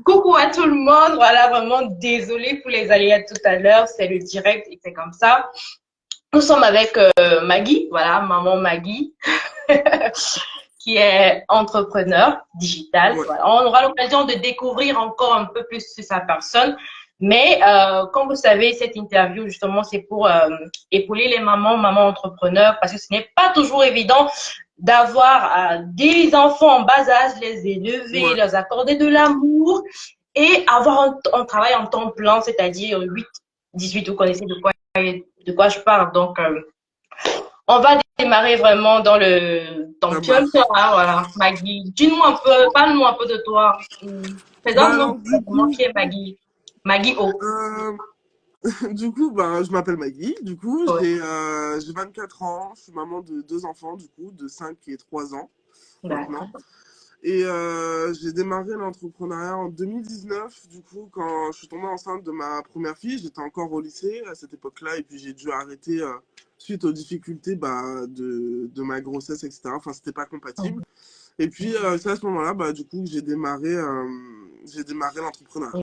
Coucou à tout le monde. Voilà, vraiment désolée pour les aléas tout à l'heure. C'est le direct et c'est comme ça. Nous sommes avec Maggie, voilà, maman Maggie, qui est entrepreneur digital. Ouais, Voilà. On aura l'occasion de découvrir encore un peu plus sur sa personne. Mais comme vous savez, cette interview, justement, c'est pour épauler les mamans entrepreneurs, parce que ce n'est pas toujours évident d'avoir des enfants en bas âge, les élever, ouais. leur accorder de l'amour et avoir un travail en temps plein, c'est-à-dire 8-18, vous connaissez de quoi je parle. Donc, on va démarrer vraiment dans Ça pionnier, marche. hein, voilà. Maggie, dis-nous un peu, parle-nous un peu de toi. Bah Présente-nous alors, du brièvement coup, qui est Maggie. Maggie O. euh, du coup, bah, je m'appelle Maggie. Du coup, Ouais, j'ai 24 ans. Je suis maman de deux enfants, du coup, de 5 et 3 ans maintenant. d'accord. Et j'ai démarré l'entrepreneuriat en 2019. Du coup, quand je suis tombée enceinte de ma première fille, j'étais encore au lycée à cette époque-là. Et puis, j'ai dû arrêter suite aux difficultés bah, de ma grossesse, etc. Enfin, c'était pas compatible. Et puis, c'est à ce moment-là, bah, du coup, que j'ai démarré l'entrepreneuriat.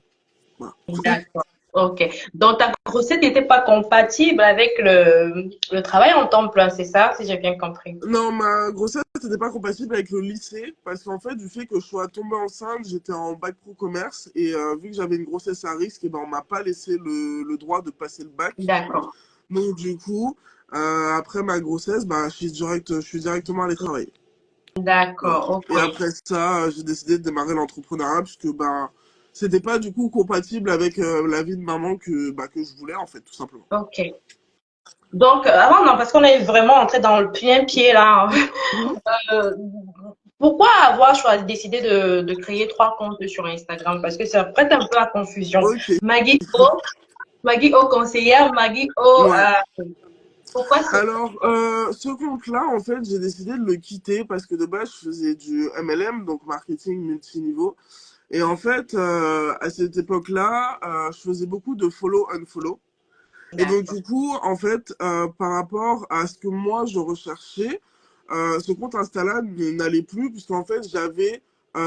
Voilà. D'accord. Ok. Donc, ta grossesse n'était pas compatible avec le travail en temps plein, c'est ça, si j'ai bien compris. Non, ma grossesse n'était pas compatible avec le lycée parce qu'en fait, du fait que je sois tombée enceinte, j'étais en bac pro commerce et vu que j'avais une grossesse à risque, et ben, on m'a pas laissé le droit de passer le bac. D'accord. Donc, du coup, après ma grossesse, bah, je suis directement allé travailler. Voilà. D'accord. Et Ok. après ça, j'ai décidé de démarrer l'entrepreneuriat puisque ben, c'était pas du coup compatible avec la vie de maman que je voulais en fait, tout simplement. Ok. Donc, avant, non, parce qu'on est vraiment entré dans le plein pied là, hein. Euh, Pourquoi avoir décidé de créer trois comptes sur Instagram? Parce que ça prête un peu à confusion. Ok. Maggie O conseillère, Maggie O. Ouais. Pourquoi ce... Alors, ce compte-là, en fait, j'ai décidé de le quitter parce que de base, je faisais du MLM, donc marketing multiniveau. Et en fait, à cette époque-là, je faisais beaucoup de follow-unfollow. Et donc, D'accord. du coup, en fait, par rapport à ce que moi, je recherchais, ce compte Instagram n'allait plus puisqu'en fait, j'avais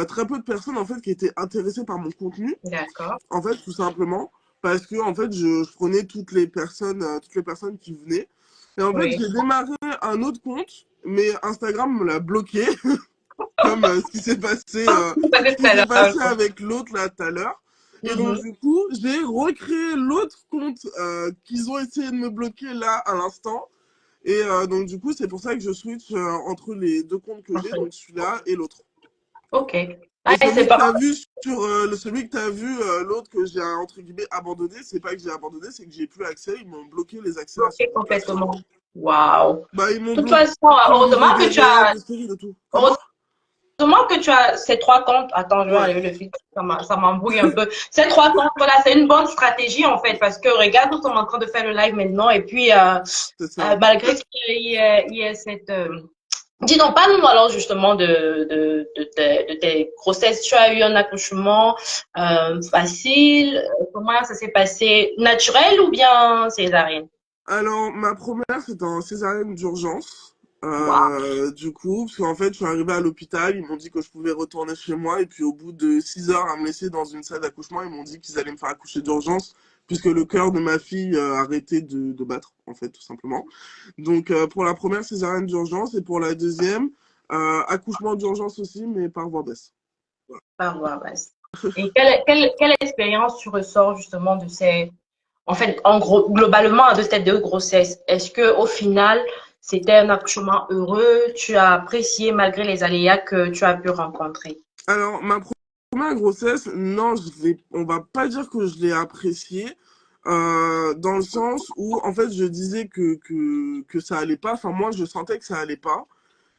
très peu de personnes en fait qui étaient intéressées par mon contenu, D'accord. en fait, tout simplement, parce que en fait, je prenais toutes les personnes qui venaient. Et en fait, Oui. j'ai démarré un autre compte, mais Instagram me l'a bloqué, comme Parce ce que qui c'est s'est là. passé avec l'autre là tout à l'heure. Et donc Mhm. du coup, j'ai recréé l'autre compte qu'ils ont essayé de me bloquer là à l'instant. Et donc du coup, c'est pour ça que je switch entre les deux comptes que j'ai, Ok. donc celui-là et l'autre. Ok. Et Ah, c'est pas celui que tu as vu, l'autre que j'ai entre guillemets abandonné, c'est pas que j'ai abandonné, c'est que j'ai plus accès. Ils m'ont bloqué les accès à ce bloqué compte-là, tout complètement. simplement. Waouh. Bah, ils m'ont De toute bloqué façon, au niveau heureusement que des tu mails, as, des stories, de tout. Comment? heureusement que tu as ces trois comptes. Attends, je vais Ouais, enlever le fil. Ça m'embrouille un peu. Ces trois comptes, voilà, c'est une bonne stratégie en fait, parce que regarde, nous sommes en train de faire le live maintenant, et puis c'est ça. malgré qu'il y ait cette dis donc, parle-nous alors justement de tes grossesses. Tu as eu un accouchement facile? Comment ça s'est passé? Naturel ou bien césarienne? Alors, ma première, c'était en césarienne d'urgence. Waouh, Du coup, parce qu'en fait, je suis arrivé à l'hôpital, ils m'ont dit que je pouvais retourner chez moi, et puis au bout de 6 heures à me laisser dans une salle d'accouchement, ils m'ont dit qu'ils allaient me faire accoucher d'urgence, puisque le cœur de ma fille arrêtait de battre, en fait, tout simplement. Donc, pour la première, césarienne d'urgence, et pour la deuxième, accouchement d'urgence aussi, mais par voie basse. par voie basse. Et quelle expérience tu ressors justement de ces, en fait, en gros, globalement de ces deux grossesses? Est-ce que au final, c'était un accouchement heureux? Tu as apprécié malgré les aléas que tu as pu rencontrer? Alors, ma première grossesse, non, on va pas dire que je l'ai appréciée, dans le sens où, en fait, je disais que ça allait pas. Enfin, moi, je sentais que ça allait pas.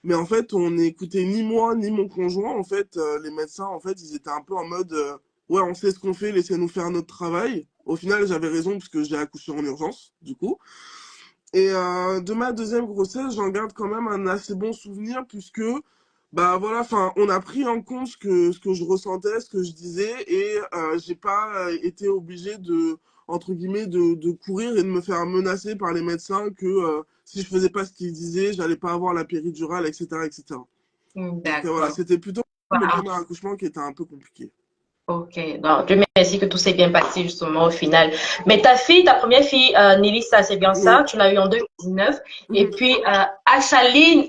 Mais en fait, on n'écoutait ni moi, ni mon conjoint. En fait, les médecins, en fait, ils étaient un peu en mode, ouais, on sait ce qu'on fait, laissez-nous faire notre travail. Au final, j'avais raison puisque j'ai accouché en urgence, du coup. Et de ma deuxième grossesse, j'en garde quand même un assez bon souvenir puisque, bah voilà, enfin, on a pris en compte ce que je ressentais, ce que je disais et j'ai pas été obligé entre guillemets, de courir et de me faire menacer par les médecins que si je faisais pas ce qu'ils disaient, j'allais pas avoir la péridurale, etc., etc. Donc voilà, D'accord. c'était plutôt le Wow. premier accouchement qui était un peu compliqué. Ok, donc Dieu merci que tout s'est bien passé justement au final. Mais ta première fille, Nélissa, c'est bien Oui. ça, tu l'as eu en 2019. Et Mhm. puis Achaline,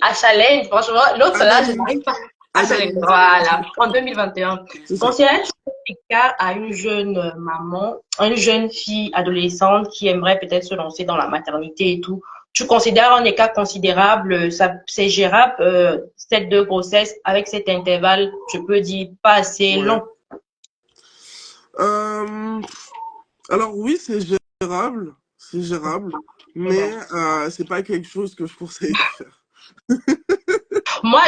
franchement, l'autre là, je Adaline. n'arrive pas. Achaline, Adaline. voilà, en 2021. C'est ça. Considères-tu que c'est le cas à une jeune maman, une jeune fille adolescente qui aimerait peut-être se lancer dans la maternité et tout? Tu considères un écart considérable, ça, c'est gérable, cette deux grossesses avec cet intervalle, je peux dire, pas assez Ouais. long. Euh, alors oui, c'est gérable. C'est gérable. Mais c'est pas quelque chose que je conseille de faire. Moi,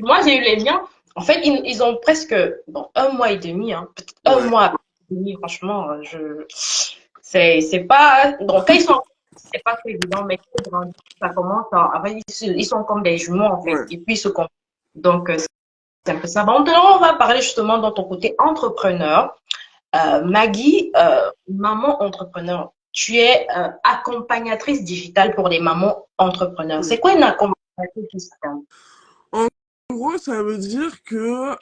moi, j'ai eu les miens. En fait, ils ont presque bon, un mois et demi, hein, peut-être un Ouais. mois et demi, franchement, c'est pas, donc quand ils sont, c'est pas très évident, mais quand ils grandissent, ça commence à, après, ils sont comme des jumeaux, en fait, Ouais. et puis ils se complètent. Donc, c'est un peu ça. Bon, maintenant, on va parler justement dans ton côté entrepreneur. Maggie, maman entrepreneur, tu es accompagnatrice digitale pour les mamans entrepreneurs. C'est Oui. quoi une accompagnatrice digitale? En gros, ça veut dire que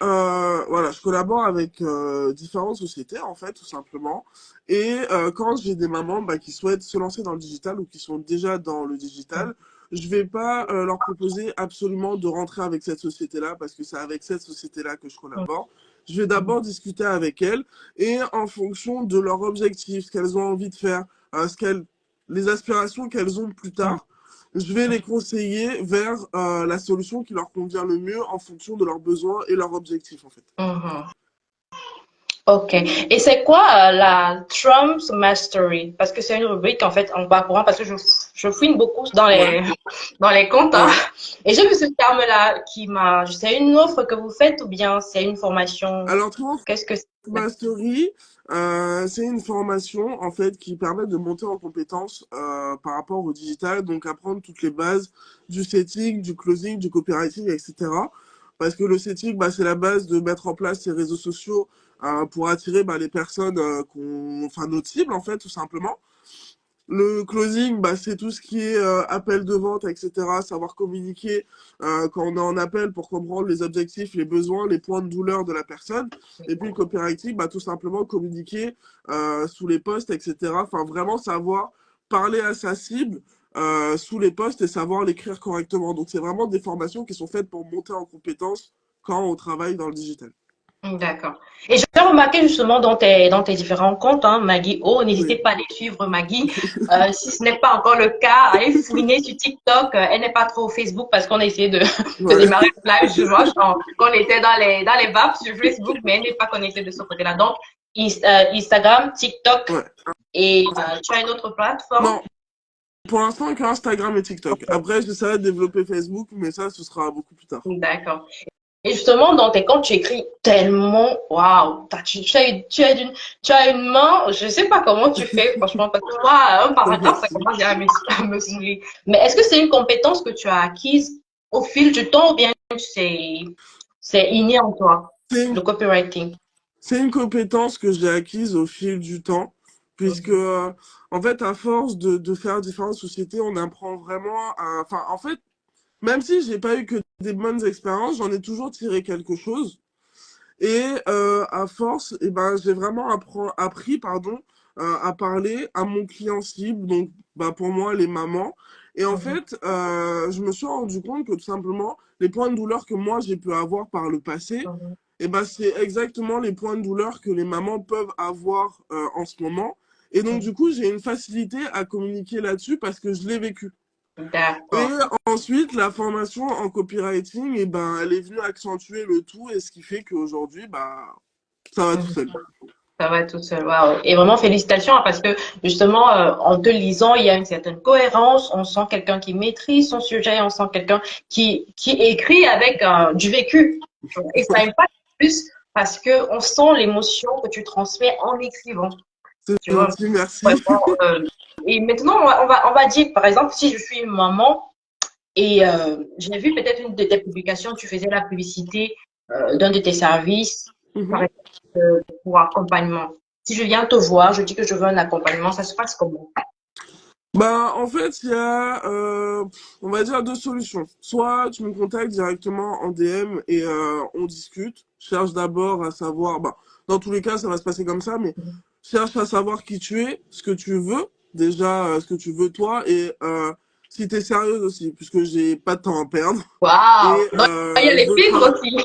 voilà, je collabore avec différentes sociétés en fait, tout simplement. Et quand j'ai des mamans bah, qui souhaitent se lancer dans le digital ou qui sont déjà dans le digital, je vais pas leur proposer absolument de rentrer avec cette société-là parce que c'est avec cette société-là que je collabore. Je vais d'abord discuter avec elles et en fonction de leurs objectifs, ce qu'elles ont envie de faire, ce qu'elles, les aspirations qu'elles ont plus tard, je vais les conseiller vers la solution qui leur convient le mieux en fonction de leurs besoins et leurs objectifs, en fait. Mhm. Ok. Et c'est quoi la Trump's Mastery? Parce que c'est une rubrique en fait en bas courant parce que je fouine beaucoup dans Ouais, dans les comptes, hein. ouais. Et j'ai vu ce terme-là qui m'a. C'est une offre que vous faites ou bien c'est une formation? Alors, Trans Qu'est-ce que c'est? Mastery, c'est une formation, en fait, qui permet de monter en compétences par rapport au digital, donc apprendre toutes les bases du setting, du closing, du copywriting, etc. Parce que le setting, bah, c'est la base de mettre en place ces réseaux sociaux pour attirer bah, les personnes enfin notre cible, en fait, tout simplement. Le closing, bah, c'est tout ce qui est appel de vente, etc. Savoir communiquer quand on est en appel pour comprendre les objectifs, les besoins, les points de douleur de la personne. Et puis le copywriting, bah, tout simplement communiquer sous les posts, etc. Enfin, vraiment savoir parler à sa cible sous les posts et savoir l'écrire correctement. Donc, c'est vraiment des formations qui sont faites pour monter en compétences quand on travaille dans le digital. D'accord. Et j'ai remarqué justement dans tes différents comptes, hein, Maggie O, n'hésitez Oui. pas à les suivre, Maggie. Si ce n'est pas encore le cas, allez fouiner sur TikTok. Elle n'est pas trop au Facebook parce qu'on a essayé de Ouais. démarrer le live, je vois, qu'on était dans les vapes sur Facebook, mais elle n'est pas connectée de ce côté-là. Donc, Instagram, TikTok Ouais. et tu as une autre plateforme? Non, pour l'instant, qu'Instagram et TikTok. Après, j'essaierai de développer Facebook, mais ça, ce sera beaucoup plus tard. D'accord. Et justement, dans tes comptes, tu écris tellement, waouh, tu as une main, je sais pas comment tu fais, franchement, parce que moi, un paragraphe, ça Merci. commence déjà à me saouler. Mais est-ce que c'est une compétence que tu as acquise au fil du temps ou bien c'est inné en toi, C'est une, le copywriting? c'est une compétence que j'ai acquise au fil du temps, puisque, Mhm, en fait, à force de faire différentes sociétés, on apprend vraiment à... Enfin, en fait, même si j'ai pas eu que des bonnes expériences, j'en ai toujours tiré quelque chose. Et à force, eh ben, j'ai vraiment appris pardon, à parler à mon client cible, donc bah, pour moi, les mamans. Et en mhm, fait, je me suis rendu compte que tout simplement, les points de douleur que moi, j'ai pu avoir par le passé, mhm, eh ben, c'est exactement les points de douleur que les mamans peuvent avoir en ce moment. Et donc, mhm. du coup, j'ai une facilité à communiquer là-dessus parce que je l'ai vécu. Et D'accord. ensuite, la formation en copywriting, eh ben, elle est venue accentuer le tout et ce qui fait qu'aujourd'hui, bah, ça va tout Mhm. seul. Ça va tout seul, waouh. Et vraiment félicitations hein, parce que justement, en te lisant, il y a une certaine cohérence. On sent quelqu'un qui maîtrise son sujet, on sent quelqu'un qui écrit avec du vécu. Et ça Ouais, impacte plus parce que on sent l'émotion que tu transmets en écrivant. c'est Tu vois, gentil, merci. vraiment. Et maintenant, on va dire, par exemple, si je suis une maman et j'ai vu peut-être une de tes publications, tu faisais la publicité d'un de tes services, par Mhm. exemple, pour accompagnement. Si je viens te voir, je dis que je veux un accompagnement, ça se passe comment? Bah, en fait, il y a, on va dire, deux solutions. Soit tu me contactes directement en DM et on discute. Cherche d'abord à savoir, bah, dans tous les cas, ça va se passer comme ça, mais cherche à savoir qui tu es, ce que tu veux, déjà, ce que tu veux toi, et si t'es sérieuse aussi, puisque j'ai pas de temps à perdre. Et Waouh! Donc, il y a je les veux filtres aussi.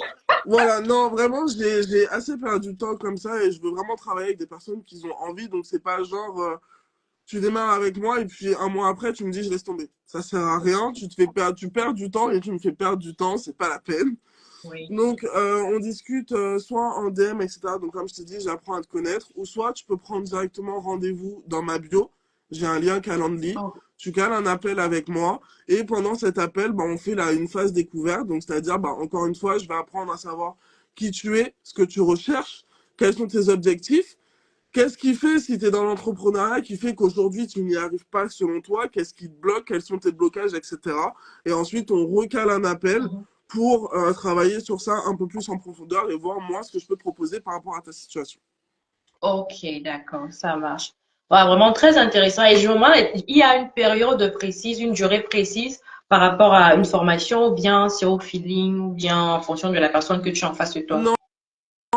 voilà, non, vraiment, j'ai assez perdu de temps comme ça et je veux vraiment travailler avec des personnes qui ont envie, donc c'est pas genre, tu démarres avec moi et puis un mois après, tu me dis je laisse tomber. Ça sert à rien, tu te fais perdre, tu perds du temps et tu me fais perdre du temps, c'est pas la peine. Oui. Donc, on discute soit en DM, etc. Donc, comme je t'ai dit, j'apprends à te connaître. Ou soit tu peux prendre directement rendez-vous dans ma bio. J'ai un lien Calendly. Oh, Tu cales un appel avec moi. Et pendant cet appel, bah, on fait une phase découverte. Donc, c'est-à-dire, bah, encore une fois, je vais apprendre à savoir qui tu es, ce que tu recherches, quels sont tes objectifs. Qu'est-ce qui fait, si tu es dans l'entrepreneuriat, qui fait qu'aujourd'hui tu n'y arrives pas selon toi? Qu'est-ce qui te bloque? Quels sont tes blocages, etc. Et ensuite, on recale un appel mhm. pour travailler sur ça un peu plus en profondeur et voir moi ce que je peux te proposer par rapport à ta situation. Ok, d'accord, ça marche. Ouais, vraiment très intéressant. Et justement, il y a une période précise, une durée précise par rapport à une formation, ou bien c'est au feeling, ou bien en fonction de la personne que tu as en face de toi. Non,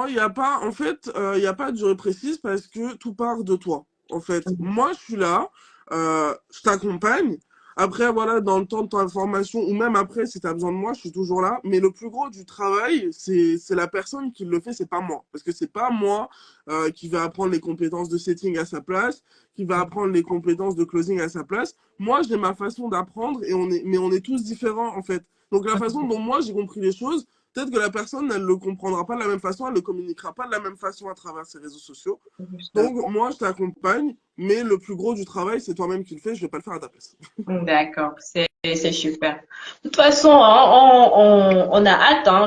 il n'y a pas, en fait, il n'y a pas de durée précise parce que tout part de toi. En fait, Mhm. moi, je suis là, je t'accompagne. Après, voilà, dans le temps de ta formation, ou même après, si tu as besoin de moi, je suis toujours là. Mais le plus gros du travail, c'est la personne qui le fait, c'est pas moi. Parce que c'est pas moi qui va apprendre les compétences de setting à sa place, qui va apprendre les compétences de closing à sa place. Moi, j'ai ma façon d'apprendre, mais on est tous différents, en fait. Donc, la façon dont moi, j'ai compris les choses, peut-être que la personne, elle le comprendra pas de la même façon, elle le communiquera pas de la même façon à travers ses réseaux sociaux. Donc, moi, je t'accompagne, mais le plus gros du travail, c'est toi-même qui le fais, je vais pas le faire à ta place. D'accord, c'est super. De toute façon, hein, on a hâte, hein,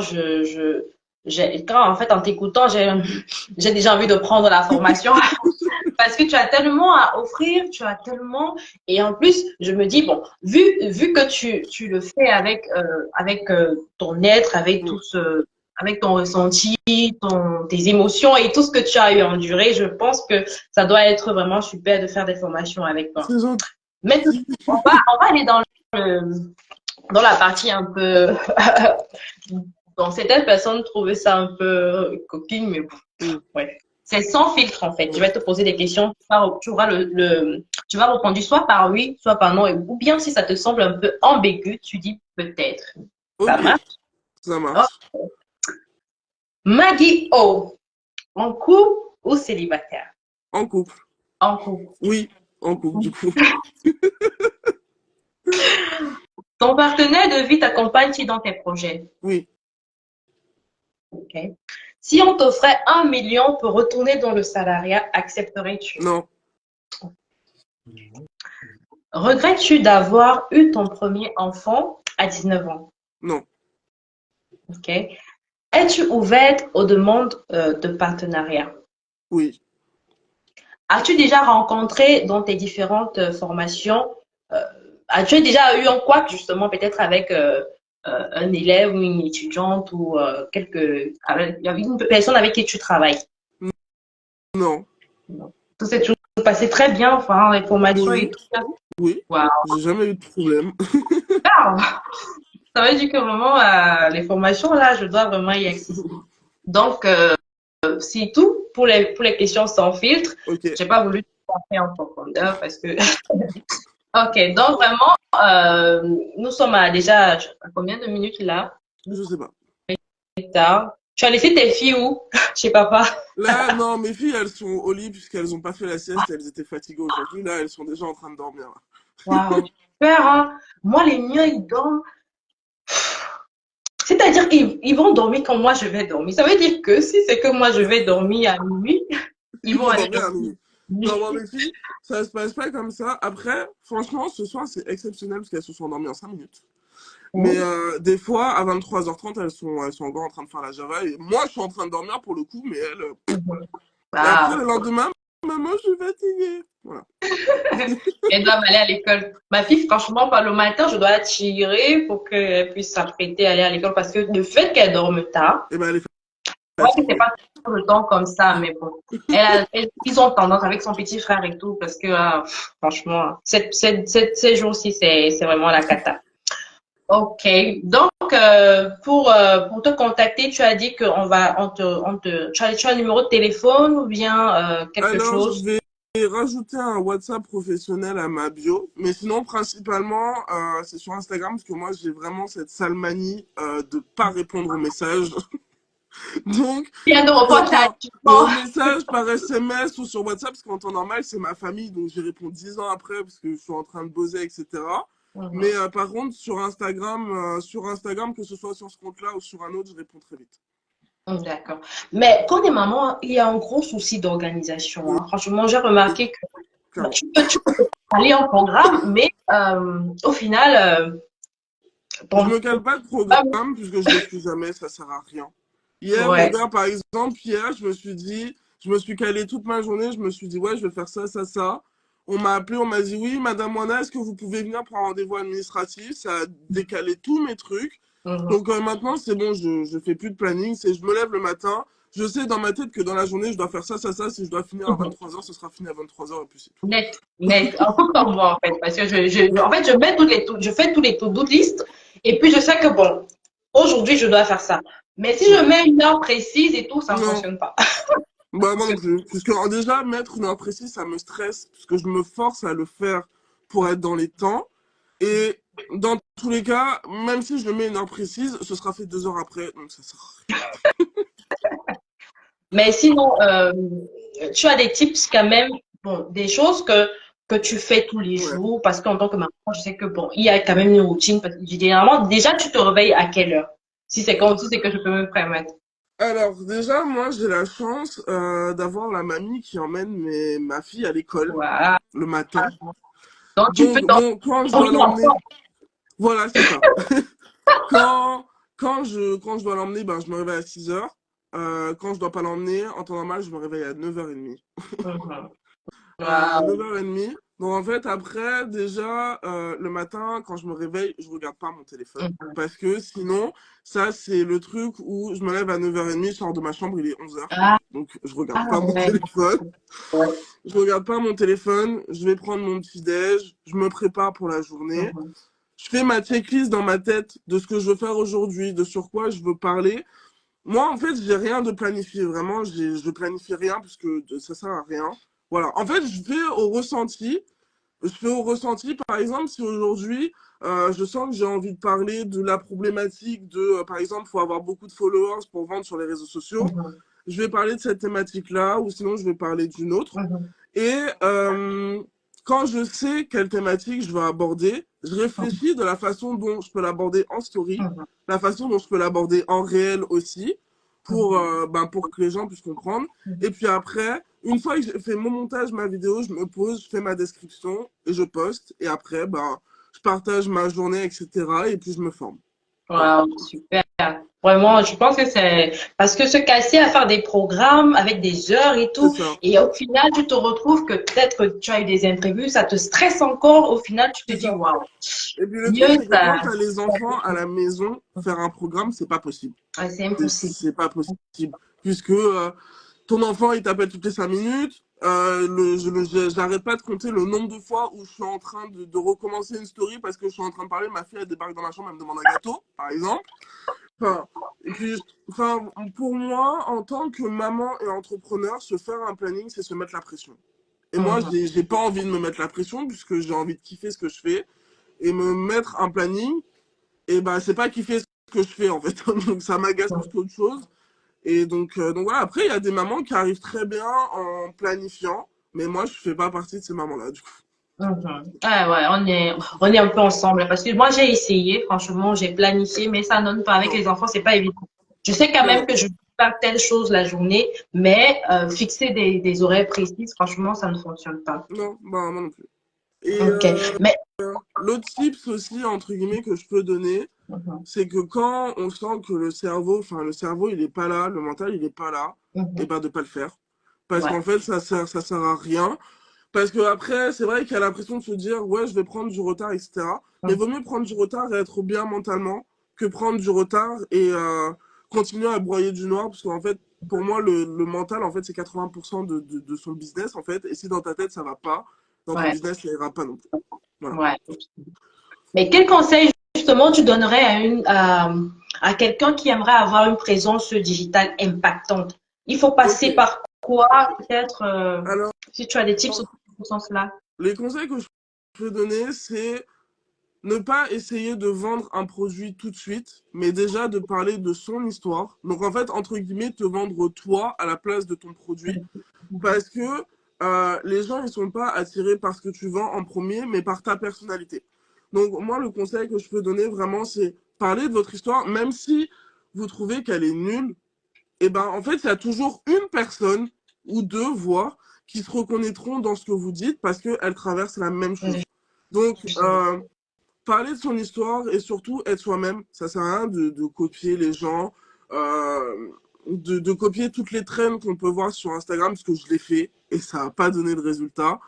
en fait, en t'écoutant, j'ai déjà envie de prendre la formation. Parce que tu as tellement à offrir, tu as tellement. Et en plus, je me dis, bon, vu que tu le fais avec ton être, avec Mm. tout avec ton ressenti, tes émotions et tout ce que tu as eu à endurer, je pense que ça doit être vraiment super de faire des formations avec toi. C'est gentil. Maintenant, on va aller dans la partie un peu. Bon, certaines personnes trouvaient ça un peu coquine, mais bon, Mm. ouais. C'est sans filtre, en fait. Je Mm. vais te poser des questions. Tu auras tu vas répondre soit par oui, soit par non. Ou bien si ça te semble un peu ambigu, tu dis peut-être. Ça Ok, marche? ça Oh. marche. Maggie O, en couple ou célibataire? En couple. En couple. Oui, en couple, du coup. Ton partenaire de vie t'accompagne-t-il dans tes projets? Oui, Ok. Si on t'offrait 1 million pour retourner dans le salariat, accepterais-tu? non, Regrettes-tu d'avoir eu ton premier enfant à 19 ans? non, Ok. Es-tu ouverte aux demandes de partenariat? oui. As-tu déjà rencontré dans tes différentes formations, euh, as-tu déjà eu un couac justement peut-être avec un élève ou une étudiante ou avec une personne avec qui tu travailles? Non, Non. Tout s'est toujours passé très bien, enfin, les formations et oui, tout ça. oui. Waouh. J'ai jamais eu de problème. Ça veut dire que vraiment, les formations, là, je dois vraiment y assister. Donc, c'est tout pour les questions sans filtre. Ok, J'ai pas voulu rentrer en profondeur parce que. Ok, donc vraiment, nous sommes déjà à combien de minutes là? je sais pas. Tard. Tu as laissé tes filles où? Chez papa. Là, non, mes filles, elles sont au lit puisqu'elles ont pas fait la sieste, elles étaient fatiguées aujourd'hui. Là, elles sont déjà en train de dormir. Là. Waouh, super, hein? Moi, les miens, ils dorment. C'est-à-dire qu'ils vont dormir quand moi je vais dormir. Ça veut dire que si c'est que moi je vais dormir à minuit, ils Ils vont vont aller dormir à dormir. minuit. Non, moi, mes filles, ça se passe pas comme ça. Après, franchement, ce soir, c'est exceptionnel parce qu'elles se sont endormies en 5 minutes. Mais Mhm. des fois, à 23h30, elles sont encore en train de faire la Java. Et moi, je suis en train de dormir pour le coup, mais elles. Mhm. Et après, Ah, le lendemain, maman, je suis fatiguée. Voilà. elles doivent aller à l'école. Ma fille, franchement, par le matin, je dois la tirer pour qu'elle puisse s'apprêter à aller à l'école parce que le fait qu'elle dorme tard, Et ben, elle est ouais, c'est fatiguée. pas tout le temps comme ça, mais bon. Ils ont tendance avec son petit frère et tout, parce que franchement, ces jours-ci, c'est vraiment la cata. Ok, donc pour te contacter, tu as dit tu as un numéro de téléphone ou bien quelque Alors, je chose? vais rajouter un WhatsApp professionnel à ma bio, mais sinon, principalement, c'est sur Instagram, parce que moi, j'ai vraiment cette sale manie de pas répondre aux messages. Donc, Bien de reportage. le message par SMS ou sur WhatsApp, parce qu'en temps normal, c'est ma famille, donc j'y réponds 10 ans après, parce que je suis en train de bosser, etc. Mais par contre, sur Instagram, que ce soit sur ce compte-là ou sur un autre, je réponds très vite. D'accord. Mais quand on est maman, il y a un gros souci d'organisation, Oui, hein. Franchement, j'ai remarqué que clairement. tu peux aller en programme, mais au final, Je ton me cale pas de programme puisque je le suis jamais, ça sert à rien. Hier, ouais. regarde, par exemple, hier, je me suis calé toute ma journée, je me suis dit, ouais, je vais faire ça, ça, ça. On m'a appelé, on m'a dit, oui, Madame Wana, est-ce que vous pouvez venir pour un rendez-vous administratif? Ça a décalé tous mes trucs. Mhm. Donc maintenant, c'est bon, je fais plus de planning, c'est je me lève le matin, je sais dans ma tête que dans la journée, je dois faire ça, ça, ça. Si je dois finir à Mhm. 23h, ce sera fini à 23h et puis c'est tout. Net, net. Un peu comme moi, en fait. Parce que en fait, je mets je fais tous les to-do list. Et puis, je sais que bon, aujourd'hui, je dois faire ça. Mais si je Ouais. mets une heure précise et tout, ça ne Non, fonctionne pas. bah, moi non plus. Puisque déjà, mettre une heure précise, ça me stresse, puisque je me force à le faire pour être dans les temps. Et dans tous les cas, même si je le mets une heure précise, ce sera fait 2 heures après, donc ça sert à rien. Mais sinon, tu as des tips quand même, bon, des choses que tu fais tous les Ouais. jours. Parce qu'en tant que maman, je sais que bon, il y a quand même une routine. Parce que généralement, déjà, tu te réveilles à quelle heure? Si c'est que je peux me permettre. Alors, déjà, moi, j'ai la chance d'avoir la mamie qui emmène ma fille à l'école Voilà. le matin. Donc, tu peux Donc, bon, quand je dois dormir l'emmener, encore. voilà, c'est ça. Quand, quand je dois l'emmener, ben, je me réveille à 6h. Quand je dois pas l'emmener, en temps normal, je me réveille à 9h30. Mhm. À Wow. 9h30. Donc en fait, après, déjà, le matin, quand je me réveille, je regarde pas mon téléphone. Mhm. Parce que sinon, ça, c'est le truc où je me lève à 9h30, je sors de ma chambre, il est 11h. Ah, Donc je regarde ah pas mon ouais. téléphone. Ouais. Je regarde pas mon téléphone, je vais prendre mon petit déj, je me prépare pour la journée. Mhm. Je fais ma checklist dans ma tête de ce que je veux faire aujourd'hui, de sur quoi je veux parler. Moi, en fait, j'ai rien de planifié. Vraiment, je planifie rien parce que ça sert à rien. Voilà. En fait, je fais au ressenti. Je fais au ressenti, par exemple, si aujourd'hui, je sens que j'ai envie de parler de la problématique de, par exemple, il faut avoir beaucoup de followers pour vendre sur les réseaux sociaux, Mhm. je vais parler de cette thématique-là, ou sinon je vais parler d'une autre. Mhm. Et quand je sais quelle thématique je vais aborder, je réfléchis de la façon dont je peux l'aborder en story, Mhm. la façon dont je peux l'aborder en réel aussi, Mhm. pour que les gens puissent comprendre. Mhm. Et puis après, une fois que j'ai fait mon montage, ma vidéo, je me pose, je fais ma description et je poste. Et après, ben, je partage ma journée, etc. Et puis je me forme. Voilà. Wow, super. Vraiment, je pense que c'est parce que se casser à faire des programmes avec des heures et C'est tout, ça. et au final, tu te retrouves que peut-être que tu as eu des imprévus, ça te stresse encore. Au final, tu te C'est dis, ça. waouh, Et puis le truc, mieux c'est que ça. quand tu as les enfants à la maison, faire un programme, c'est pas possible. Ah, c'est impossible. C'est pas possible. Puisque ton enfant, il t'appelle toutes les 5 minutes. J'arrête pas de compter le nombre de fois où je suis en train de recommencer une story parce que je suis en train de parler. Ma fille, elle débarque dans ma chambre, elle me demande un gâteau, par exemple. Enfin, et puis, enfin, pour moi, en tant que maman et entrepreneur, se faire un planning, c'est se mettre la pression. Et moi, Mhm. j'ai pas envie de me mettre la pression puisque j'ai envie de kiffer ce que je fais. Et me mettre un planning, et ben, c'est pas kiffer ce que je fais, en fait. Donc, ça m'agace plus qu'autre chose. Et donc voilà, après, il y a des mamans qui arrivent très bien en planifiant, mais moi, je fais pas partie de ces mamans-là, du coup. Mhm. Ah ouais, on est un peu ensemble. Parce que moi, j'ai essayé, franchement, j'ai planifié, mais ça donne pas. Avec Non, les enfants, c'est pas évident. Je sais quand non, même non, que je peux faire telle chose la journée, mais fixer des horaires précises, franchement, ça ne fonctionne pas. non, bah, moi non plus. Et Ok. Mais, l'autre tips aussi, entre guillemets, que je peux donner, mhm, c'est que quand on sent que le cerveau, il est pas là, le mental, il est pas là, et mhm, ben, de pas le faire. Parce ouais. qu'en fait, ça sert à rien. Parce que après, c'est vrai qu'il y a l'impression de se dire, ouais, je vais prendre du retard, etc. Mais Mhm, vaut mieux prendre du retard et être bien mentalement que prendre du retard et continuer à broyer du noir. Parce qu'en fait, pour moi, le mental, en fait, c'est 80% de son business, en fait. Et si dans ta tête, ça va pas, dans ton Ouais, business, ça ira pas non plus. Voilà. ouais. Mais quel conseil justement tu donnerais à quelqu'un qui aimerait avoir une présence digitale impactante? Il faut Ok. passer par quoi peut-être Alors, si tu as des tips dans ce sens-là? les conseils que je peux donner, c'est ne pas essayer de vendre un produit tout de suite, mais déjà de parler de son histoire. Donc, en fait, entre guillemets, te vendre toi à la place de ton produit. Parce que les gens, ils sont pas attirés par ce que tu vends en premier, mais par ta personnalité. Donc, moi, le conseil que je peux donner vraiment, c'est parler de votre histoire, même si vous trouvez qu'elle est nulle. Et ben, en fait, il y a toujours une personne ou deux, voire, qui se reconnaîtront dans ce que vous dites parce qu'elles traversent la même chose. Donc, parler de son histoire et surtout être soi-même. Ça sert à rien de copier les gens, de copier toutes les trends qu'on peut voir sur Instagram, parce que je l'ai fait et ça n'a pas donné de résultat.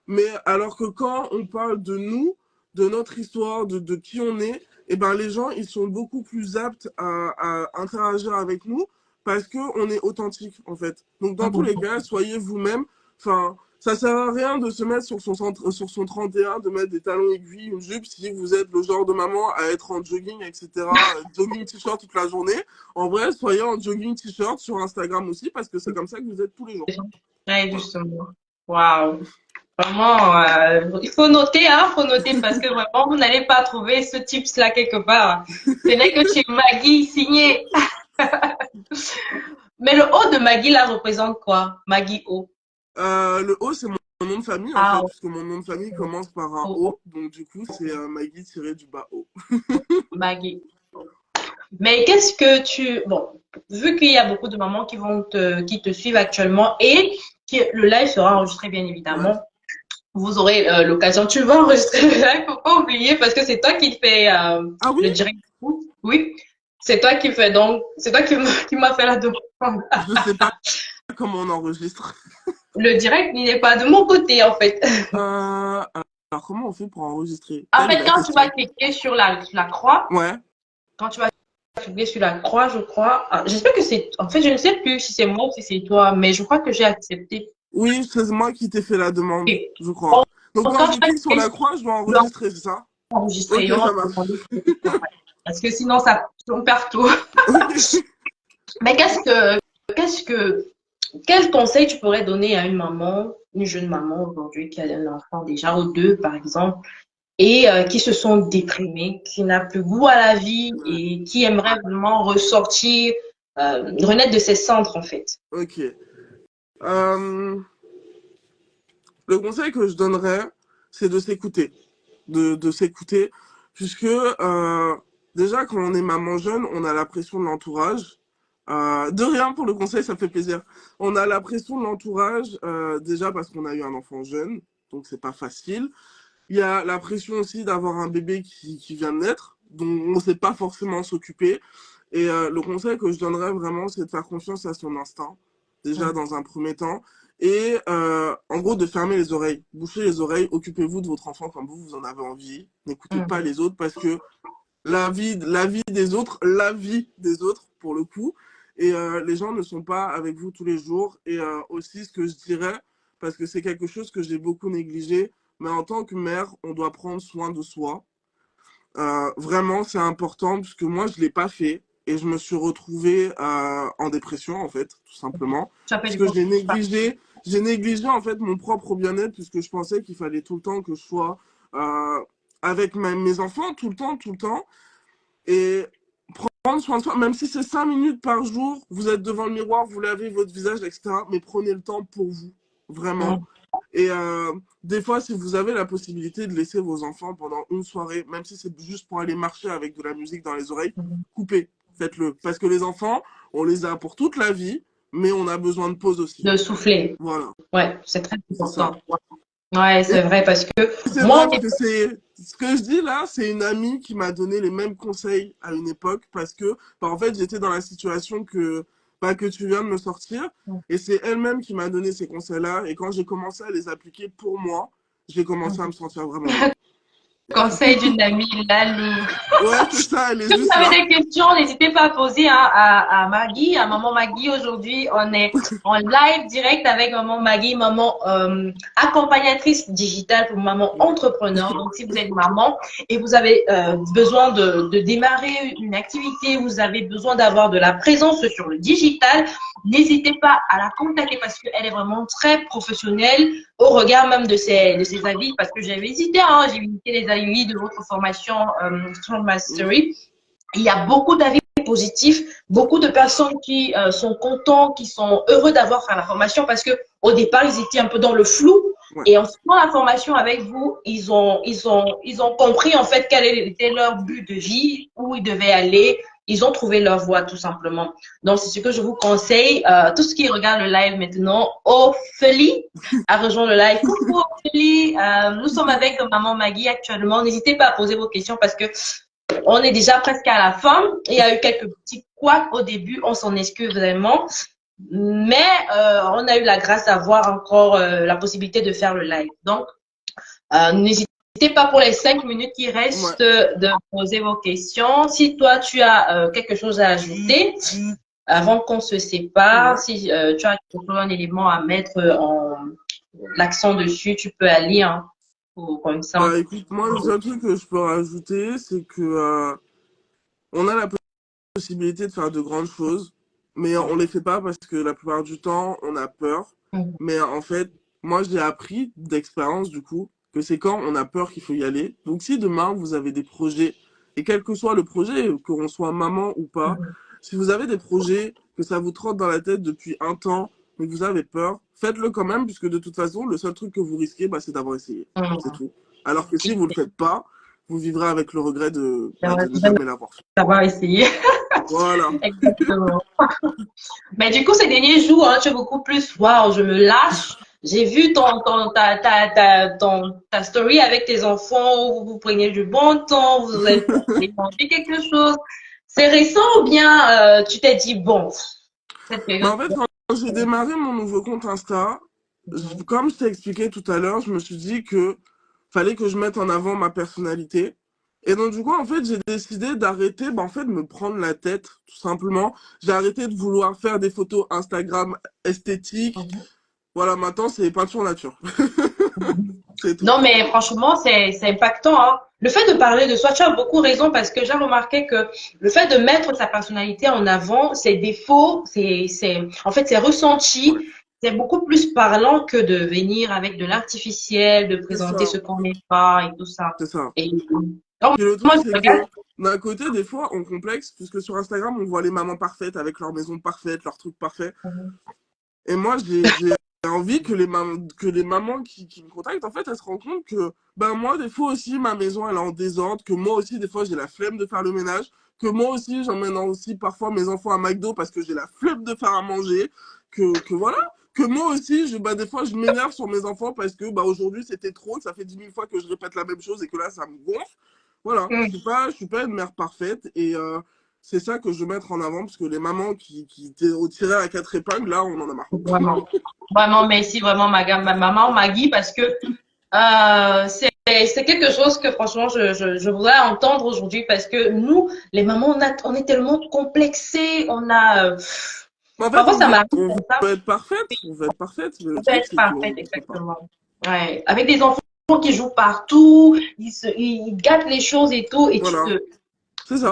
Mais alors que quand on parle de nous, de notre histoire, de qui on est, eh ben les gens ils sont beaucoup plus aptes à interagir avec nous parce que on est authentique en fait. Donc dans tous les cas, soyez vous-même. Enfin, ça sert à rien de se mettre sur son 31, de mettre des talons aiguilles, une jupe si vous êtes le genre de maman à être en jogging, etc. Jogging t-shirt toute la journée. En vrai, soyez en jogging t-shirt sur Instagram aussi parce que c'est comme ça que vous êtes tous les jours. Ouais, Voilà. justement. Waouh. Vraiment, il faut noter, hein, faut noter parce que vraiment, vous n'allez pas trouver ce tips-là quelque part. Ce n'est que chez Maggie signé. Mais le haut de Maggie, là, représente quoi? Maggie O. Le O, c'est mon nom de famille, en Ah, fait, puisque mon nom de famille commence par un O, O. Donc, du coup, c'est Maggie tiré du bas O. Maggie. Mais qu'est-ce que tu... Bon, vu qu'il y a beaucoup de mamans qui te suivent actuellement et que le live sera enregistré, bien Ouais. évidemment, vous aurez l'occasion. Tu vas enregistrer le live, faut pas oublier, parce que c'est toi qui fais Ah oui? le direct. Oui, c'est toi qui fais donc, c'est toi qui m'a fait la demande. Je sais pas comment on enregistre. Le direct, il n'est pas de mon côté, en fait. Alors, comment on fait pour enregistrer? En Telle est fait, la quand tu vas question. cliquer sur la croix, Ouais. quand tu vas cliquer sur la croix, je crois, j'espère que c'est, en fait, je ne sais plus si c'est moi ou si c'est toi, mais je crois que j'ai accepté. Oui, c'est moi qui t'ai fait la demande, Et je crois. Donc, quand quand je tu vas clique sur cliquer la sur croix, je dois enregistrer, c'est ça? enregistrer, Ok, il y aura ça marche. demander si c'est toi. Parce que sinon, ça, on perd tout. Ok. Mais qu'est-ce que, quel conseil tu pourrais donner à une maman, une jeune maman aujourd'hui qui a un enfant déjà, ou deux par exemple, et qui se sont déprimées, qui n'a plus goût à la vie Ouais. et qui aimerait vraiment ressortir, renaître de ses cendres en fait. Ok. Euh, le conseil que je donnerais, c'est de s'écouter. De s'écouter, puisque déjà quand on est maman jeune, on a la pression de l'entourage. De rien pour le conseil, ça me fait plaisir. On a la pression de l'entourage, déjà parce qu'on a eu un enfant jeune, donc c'est pas facile. Il y a la pression aussi d'avoir un bébé qui vient de naître, dont on ne sait pas forcément s'occuper. Et le conseil que je donnerais vraiment, c'est de faire confiance à son instinct, déjà dans un premier temps. Et en gros, de fermer les oreilles, boucher les oreilles, occupez-vous de votre enfant comme vous en avez envie. N'écoutez pas les autres parce que la vie des autres, pour le coup. Et les gens ne sont pas avec vous tous les jours. Et aussi, ce que je dirais, parce que c'est quelque chose que j'ai beaucoup négligé, mais en tant que mère, on doit prendre soin de soi. Vraiment, c'est important, puisque moi, je ne l'ai pas fait. Et je me suis retrouvée en dépression, en fait, tout simplement. Tu as fait Parce du que bon. j'ai négligé, en fait, mon propre bien-être, puisque je pensais qu'il fallait tout le temps que je sois euh, avec mes enfants, tout le temps, tout le temps. Et prendre soin de soi, même si c'est 5 minutes par jour, vous êtes devant le miroir, vous lavez votre visage, etc. Mais prenez le temps pour vous, vraiment. Et des fois, si vous avez la possibilité de laisser vos enfants pendant une soirée, même si c'est juste pour aller marcher avec de la musique dans les oreilles, coupez, faites-le. Parce que les enfants, on les a pour toute la vie, mais on a besoin de pause aussi. De souffler. Voilà, Ouais, c'est très c'est ça. important. Ouais, Et c'est vrai parce que c'est moi, vrai parce que c'est ce que je dis là, c'est une amie qui m'a donné les mêmes conseils à une époque parce que bah, en fait j'étais dans la situation que bah, que tu viens de me sortir et c'est elle-même qui m'a donné ces conseils-là et quand j'ai commencé à les appliquer pour moi, j'ai commencé à me sentir vraiment mieux. Conseil d'une amie, Lalou. Ouais, c'est ça, elle est Si vous juste avez là. des questions, n'hésitez pas à poser hein, à Maggie, à Maman Maggie. Aujourd'hui, on est en live direct avec Maman Maggie, maman accompagnatrice digitale pour maman entrepreneur. Donc, si vous êtes maman et vous avez besoin de démarrer une activité, vous avez besoin d'avoir de la présence sur le digital, n'hésitez pas à la contacter parce qu'elle est vraiment très professionnelle au regard même de ses avis. Parce que j'ai visité les avis de votre formation Strong Mastery. Il y a beaucoup d'avis positifs, beaucoup de personnes qui sont contents, qui sont heureux d'avoir fait la formation parce que au départ, ils étaient un peu dans le flou. Ouais. Et en faisant la formation avec vous, ils ont compris en fait quel était leur but de vie, où ils devaient aller. Ils ont trouvé leur voie tout simplement. Donc, c'est ce que je vous conseille. Tout ce qui regarde le live maintenant, Ophélie a rejoint le live. Coucou Ophélie, nous sommes avec Maman Maggie actuellement. N'hésitez pas à poser vos questions parce que on est déjà presque à la fin. Il y a eu quelques petits couacs au début. On s'en excuse vraiment. Mais on a eu la grâce d'avoir encore la possibilité de faire le live. Donc, n'hésitez pas pour les 5 minutes qui restent de poser vos questions. Si toi, tu as quelque chose à ajouter avant qu'on se sépare, si tu as un élément à mettre l'accent dessus, tu peux aller comme ça. Bah écoute, moi le seul truc que je peux rajouter, c'est que on a la possibilité de faire de grandes choses, mais on les fait pas parce que la plupart du temps, on a peur. Mais en fait, moi j'ai appris d'expérience du coup que c'est quand on a peur qu'il faut y aller. Donc si demain vous avez des projets, et quel que soit le projet, qu'on soit maman ou pas, si vous avez des projets que ça vous trotte dans la tête depuis un temps, mais que vous avez peur, faites-le quand même, puisque de toute façon, le seul truc que vous risquez, bah, c'est d'avoir essayé. C'est tout. Alors que si vous le faites pas, vous vivrez avec le regret de ne jamais l'avoir fait. D'avoir essayé. Voilà. Exactement. Mais du coup, ces derniers jours, tu es beaucoup plus, waouh, je me lâche. J'ai vu ta story avec tes enfants, où vous preniez du bon temps, vous allez manger quelque chose. C'est récent ou bien tu t'es dit, bon, cette Bah, période. en fait, quand j'ai démarré mon nouveau compte Insta, comme je t'ai expliqué tout à l'heure, je me suis dit que fallait que je mette en avant ma personnalité. Et donc, du coup, en fait, j'ai décidé d'arrêter, bah, en fait, de me prendre la tête, tout simplement. J'ai arrêté de vouloir faire des photos Instagram esthétiques. Voilà, maintenant, c'est peinture nature. C'est tout. Non, mais franchement, c'est impactant, hein. Le fait de parler de soi, tu as beaucoup raison parce que j'ai remarqué que le fait de mettre sa personnalité en avant, ses défauts, en fait, ses ressentis, Ouais, c'est beaucoup plus parlant que de venir avec de l'artificiel, de c'est présenter ça. ce qu'on n'est pas et tout ça. C'est ça. Et donc, Puis le moi, truc, je c'est regarde. que d'un côté, des fois, on complexe, puisque sur Instagram, on voit les mamans parfaites avec leur maison parfaite, leurs trucs parfaits. Et moi, j'ai envie que les mamans qui me contactent, en fait, elles se rendent compte que, ben, moi, des fois aussi, ma maison, elle est en désordre, que moi aussi, des fois, j'ai la flemme de faire le ménage, que moi aussi, j'emmène aussi parfois mes enfants à McDo parce que j'ai la flemme de faire à manger, que voilà. Que moi aussi, bah, des fois, je m'énerve sur mes enfants parce que, bah, aujourd'hui, c'était trop, ça fait 10 000 fois que je répète la même chose et que là, ça me gonfle. Voilà. Je suis pas une mère parfaite et, c'est ça que je veux mettre en avant parce que les mamans qui tiraient à quatre épingles, là, on en a marre. Vraiment, vraiment, merci vraiment, ma maman Maggie, parce que c'est quelque chose que franchement, je voudrais entendre aujourd'hui parce que nous, les mamans, on est tellement complexés, En fait, parfois ça m'arrive on comme ça. veut être parfaite. On veut être parfaite. Mais le On peut truc, être c'est qu'on parfaite, ne peut pas. exactement. Ouais. Avec des enfants qui jouent partout, ils gâtent les choses et tout, et Voilà. C'est ça.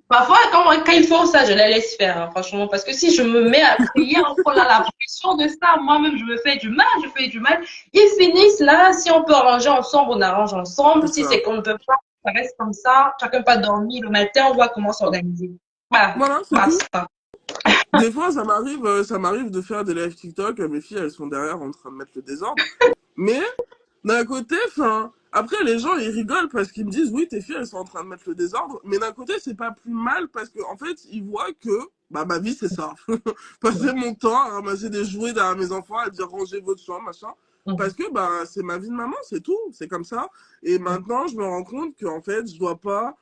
parfois, quand ils font ça, je les laisse faire, hein, franchement, parce que si je me mets à crier encore là, la pression de ça, moi-même, je me fais du mal, je fais du mal. Ils finissent là, si on peut arranger ensemble, on arrange ensemble. C'est Si ça. c'est qu'on ne peut pas, ça reste comme ça. Chacun pas dormir le matin, on voit comment s'organiser. Voilà, Voilà, c'est tout. basta. Des fois, ça m'arrive de faire des lives TikTok. Mes filles, elles sont derrière en train de mettre le désordre. Mais d'un côté, enfin, après les gens ils rigolent parce qu'ils me disent oui tes filles elles sont en train de mettre le désordre, mais d'un côté c'est pas plus mal parce que en fait ils voient que bah ma vie c'est ça, passer mon temps à ramasser des jouets derrière mes enfants, à dire rangez votre chambre machin, parce que bah c'est ma vie de maman, c'est tout, c'est comme ça. Et maintenant je me rends compte qu'en fait je dois pas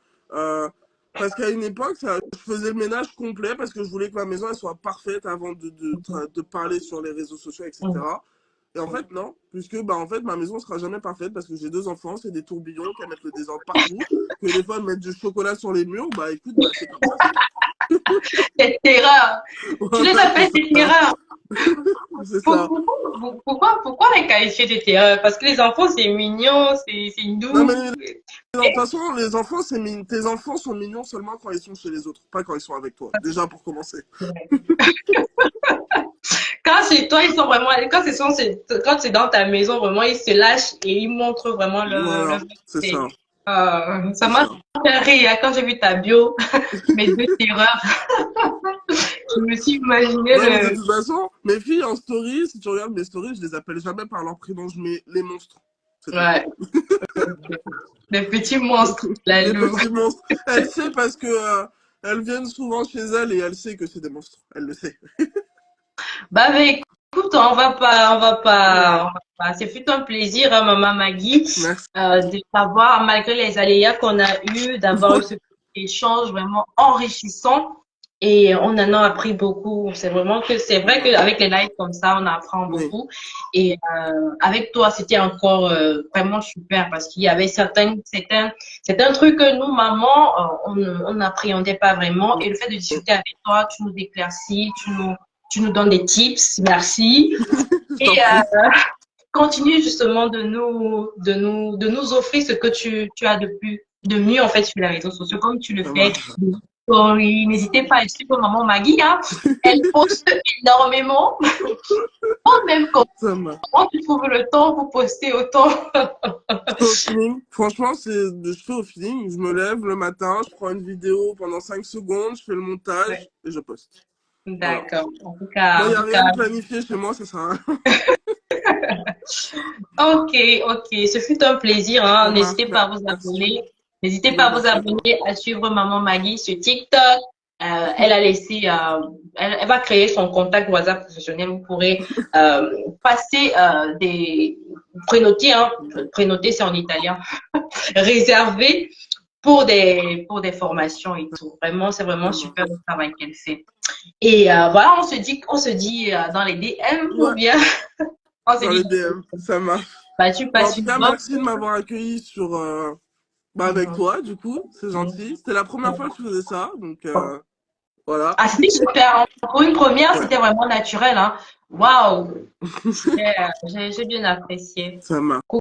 parce qu'à une époque, je faisais le ménage complet parce que je voulais que ma maison elle soit parfaite avant de parler sur les réseaux sociaux, etc. Et en fait, non, puisque bah, en fait, ma maison sera jamais parfaite parce que j'ai 2 enfants, c'est des tourbillons qui mettent le désordre partout, que des fois, mettre du chocolat sur les murs, bah écoute, bah, c'est comme ça, c'est tout. Cette terreur. Tu les Voilà, c'est appelles des ça. terreurs. C'est ça. Pourquoi les qualifier de terreur? Parce que les enfants, c'est mignon, c'est Non, mais doux. de toute façon, les enfants, tes enfants sont mignons seulement quand ils sont chez les autres, pas quand ils sont avec toi. Déjà, pour commencer. Quand c'est toi, ils sont vraiment, quand c'est dans ta maison, vraiment, ils se lâchent et ils montrent vraiment Voilà, le c'est ça. respect. Ça C'est m'a ça. fait rire hein, quand j'ai vu ta bio, mes deux terreurs. Je me suis imaginé Non, mais de le, toute façon, mes filles en story, si tu regardes mes stories, je les appelle jamais par leur prénom, je mets les monstres. C'est tout. ouais, le petit monstre, la Les louve. petits monstres. Elle sait parce que elles viennent souvent chez elle et elle sait que c'est des monstres. Elle le sait. Mais écoute, Ouais. on va pas. C'est fut un plaisir, hein, maman Maggie, Merci. de savoir, malgré les aléas qu'on a eu, d'avoir eu ce échange vraiment enrichissant. Et on en a appris beaucoup. C'est vrai qu'avec les lives comme ça, on apprend Oui. beaucoup. Et avec toi, c'était encore vraiment super parce qu'il y avait certains trucs que nous, maman, on n'appréhendait pas vraiment. Et le fait de discuter avec toi, tu nous éclaircis, tu nous donnes des tips. Merci. Je Et t'en prie. continue justement de nous offrir ce que tu as de mieux en fait sur les réseaux sociaux, comme tu le Ça fais. marche. Story. N'hésitez pas à suivre maman Maggie, hein. Elle poste énormément. Même Ça marche. comment tu trouves le temps pour poster autant. Je fais au feeling. Franchement, je fais au feeling. Je me lève le matin, je prends une vidéo pendant 5 secondes, je fais le montage Ouais. et je poste. Voilà. D'accord. Moi, il n'y En a tout cas, rien de planifié chez moi, ça sert à rien. ok, ok. Ce fut un plaisir, hein. Ça marche. N'hésitez pas à vous Merci. abonner. N'hésitez pas Ben, à vous merci à toi. abonner, à suivre Maman Maggie sur TikTok. Elle a laissé, elle va créer son contact WhatsApp professionnel. Vous pourrez passer prénoter, hein. Prénoter, c'est en italien. Réserver pour des formations et tout. Vraiment, c'est vraiment Ça super marche. le travail qu'elle fait. Et voilà, on se dit dans les DM ou Ouais, bien on se dans dit, les DM. Ça marche. tu Bon, en passes tout une cas, bonne. merci de m'avoir accueilli avec Mhm. toi, du coup. C'est gentil. C'était la première fois que je faisais ça, donc voilà. Ah, c'était super, hein. Pour une première, Ouais, c'était vraiment naturel, hein. Waouh! J'ai bien apprécié. ça marche.